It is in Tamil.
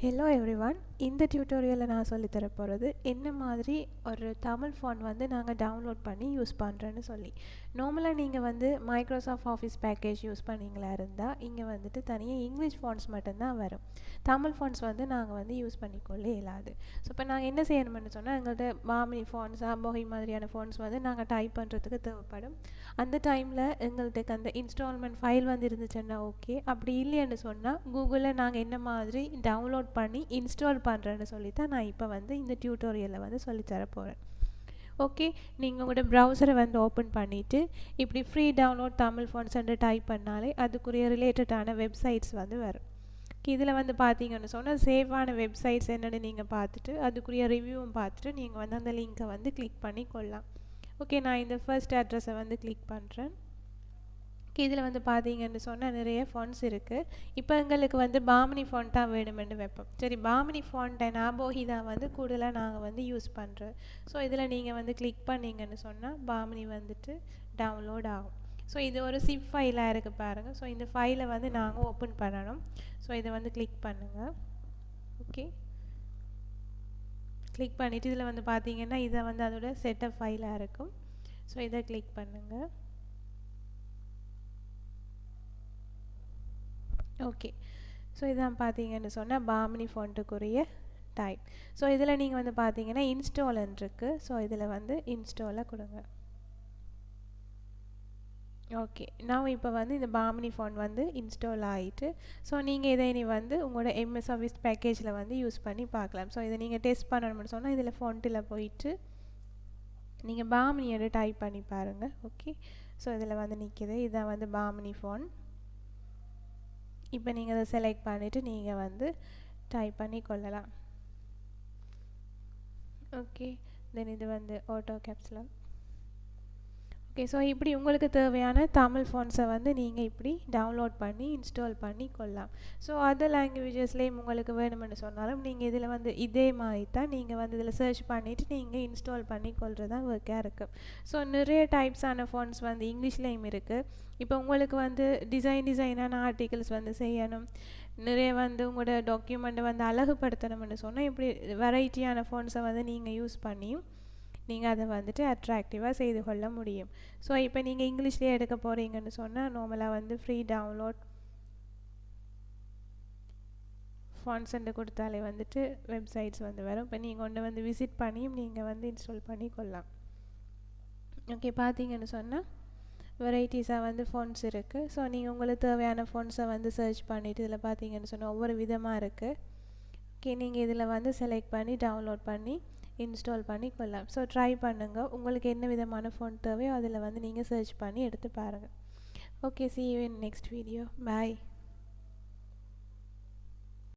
Hello everyone. இந்த டியூட்டோரியலில் நான் சொல்லித்தர போகிறது என்ன மாதிரி ஒரு தமிழ் ஃபாண்ட் வந்து நாங்கள் டவுன்லோட் பண்ணி யூஸ் பண்ணுறேன்னு சொல்லி. நார்மலாக நீங்கள் வந்து மைக்ரோசாஃப்ட் ஆஃபீஸ் பேக்கேஜ் யூஸ் பண்ணிங்களா இருந்தால் இங்கே வந்துட்டு தனியாக இங்கிலீஷ் ஃபாண்ட்ஸ் மட்டும்தான் வரும். தமிழ் ஃபாண்ட்ஸ் வந்து நாங்கள் வந்து யூஸ் பண்ணிக்கொள்ள இயலாது. ஸோ இப்போ நாங்கள் என்ன செய்யணும்னு சொன்னால் எங்கள்கிட்ட பாமினி ஃபாண்ட்ஸ் அம்போகி மாதிரியான ஃபாண்ட்ஸ் வந்து நாங்கள் டைப் பண்ணுறதுக்கு தேவைப்படும். அந்த டைமில் எங்கள்கிட்ட அந்த இன்ஸ்டால்மெண்ட் ஃபைல் வந்து இருந்துச்சுன்னா ஓகே, அப்படி இல்லைன்னு சொன்னால் கூகுளில் நாங்கள் என்ன மாதிரி டவுன்லோட் பண்ணி இன்ஸ்டால் பண்ணுறேன்னு சொல்லி தான் நான் இப்போ வந்து இந்த டியூட்டோரியலில் வந்து சொல்லித்தர போகிறேன். ஓகே, நீங்கள் உங்களோட ப்ரௌசரை வந்து ஓப்பன் பண்ணிவிட்டு இப்படி free download Tamil fonts type பண்ணாலே அதுக்குரிய ரிலேட்டடான வெப்சைட்ஸ் வந்து வரும். இதில் வந்து பார்த்தீங்கன்னு சொன்னால் சேஃபான வெப்சைட்ஸ் என்னென்னு நீங்கள் பார்த்துட்டு அதுக்குரிய ரிவ்யூவும் பார்த்துட்டு நீங்கள் வந்து அந்த லிங்க்கை வந்து கிளிக் பண்ணி கொள்ளலாம். ஓகே, நான் இந்த ஃபர்ஸ்ட் அட்ரஸை வந்து கிளிக் பண்ணுறேன். இதில் வந்து பார்த்தீங்கன்னு சொன்னால் நிறைய ஃபாண்ட்ஸ் இருக்குது. இப்போ எங்களுக்கு வந்து பாமினி ஃபாண்ட் தான் வேணுமென்று வைப்போம். சரி, பாமினி ஃபாண்ட் அண்ட் அம்போகி தான் வந்து கூடுதலாக நாங்கள் வந்து யூஸ் பண்ணுறோம். ஸோ இதில் நீங்கள் வந்து கிளிக் பண்ணிங்கன்னு சொன்னால் பாமினி வந்துட்டு டவுன்லோட் ஆகும். ஸோ இது ஒரு சிப் ஃபைலாக இருக்குது பாருங்கள். ஸோ இந்த ஃபைலை வந்து நாங்கள் ஓப்பன் பண்ணணும். ஸோ இதை வந்து கிளிக் பண்ணுங்கள். ஓகே, கிளிக் பண்ணிவிட்டு இதில் வந்து பார்த்தீங்கன்னா இதை வந்து அதோட செட்டப் ஃபைலாக இருக்கும். ஸோ இதை கிளிக் பண்ணுங்கள். ஓகே, ஸோ இதான் பார்த்தீங்கன்னு சொன்னால் பாமினி ஃபாண்ட்டுக்குரிய டைப். ஸோ இதில் நீங்கள் வந்து பார்த்தீங்கன்னா இன்ஸ்டால்னு இருக்குது. ஸோ இதில் வந்து இன்ஸ்டாலை கொடுங்க. ஓகே, நான் இப்போ வந்து இந்த பாமினி ஃபாண்ட் வந்து இன்ஸ்டால் ஆகிட்டு ஸோ நீங்கள் இதை இனி வந்து உங்களோட எம்எஸ் ஆஃபீஸ் பேக்கேஜில் வந்து யூஸ் பண்ணி பார்க்கலாம். ஸோ இதை நீங்கள் டெஸ்ட் பண்ணணும்னு சொன்னால் இதில் ஃபாண்ட்டில் போயிட்டு நீங்கள் பாமினியோட டைப் பண்ணி பாருங்கள். ஓகே, ஸோ இதில் வந்து நிற்கிது, இதான் வந்து பாமினி ஃபாண்ட். இப்போ நீங்கள் அதை செலக்ட் பண்ணிவிட்டு நீங்கள் வந்து டைப் பண்ணி கொள்ளலாம். ஓகே, தென் இது வந்து ஆட்டோ கேப்ஸ்லாம். ஓகே, ஸோ இப்படி உங்களுக்கு தேவையான தமிழ் ஃபாண்ட்ஸை வந்து நீங்கள் இப்படி டவுன்லோட் பண்ணி இன்ஸ்டால் பண்ணி கொள்ளலாம். ஸோ அதர் லாங்குவேஜஸ்லேயும் உங்களுக்கு வேணுமென்னு சொன்னாலும் நீங்கள் இதில் வந்து இதே மாதிரி தான் நீங்கள் வந்து இதில் சர்ச் பண்ணிவிட்டு நீங்கள் இன்ஸ்டால் பண்ணி கொள்கிறது தான் ஒர்க்காக இருக்குது. ஸோ நிறைய டைப்ஸான ஃபாண்ட்ஸ் வந்து இங்கிலீஷ்லேயும் இருக்குது. இப்போ உங்களுக்கு வந்து டிசைனான ஆர்டிகல்ஸ் வந்து செய்யணும், நிறைய வந்து உங்களோட டாக்குமெண்ட்டை வந்து அழகுபடுத்தணும்னு சொன்னால் இப்படி வெரைட்டியான ஃபாண்ட்ஸை வந்து நீங்கள் யூஸ் பண்ணியும் நீங்கள் அதை வந்துட்டு அட்ராக்டிவாக செய்து கொள்ள முடியும். ஸோ இப்போ நீங்கள் இங்கிலீஷ்லேயே எடுக்க போகிறீங்கன்னு சொன்னால் நார்மலாக வந்து ஃப்ரீ டவுன்லோட் ஃபாண்ட்ஸ் கொடுத்தாலே வந்துட்டு வெப்சைட்ஸ் வந்து வரும். இப்போ நீங்கள் ஒன்று வந்து விசிட் பண்ணியும் நீங்கள் வந்து இன்ஸ்டால் பண்ணி கொள்ளலாம். ஓகே, பார்த்தீங்கன்னு சொன்னால் வெரைட்டிஸாக வந்து ஃபாண்ட்ஸ் இருக்குது. ஸோ நீங்கள் உங்களுக்கு தேவையான ஃபாண்ட்ஸை வந்து சர்ச் பண்ணிவிட்டு இதில் பார்த்தீங்கன்னு சொன்னால் ஒவ்வொரு விதமாக இருக்குது. ஓகே, நீங்கள் இதில் வந்து செலக்ட் பண்ணி டவுன்லோட் பண்ணி இன்ஸ்டால் பண்ணி கொள்ளலாம். ஸோ ட்ரை பண்ணுங்கள், உங்களுக்கு என்ன விதமான ஃபாண்ட் தேவையோ அதில் வந்து நீங்கள் சர்ச் பண்ணி எடுத்து பாருங்கள். Okay, see you in next video. Bye.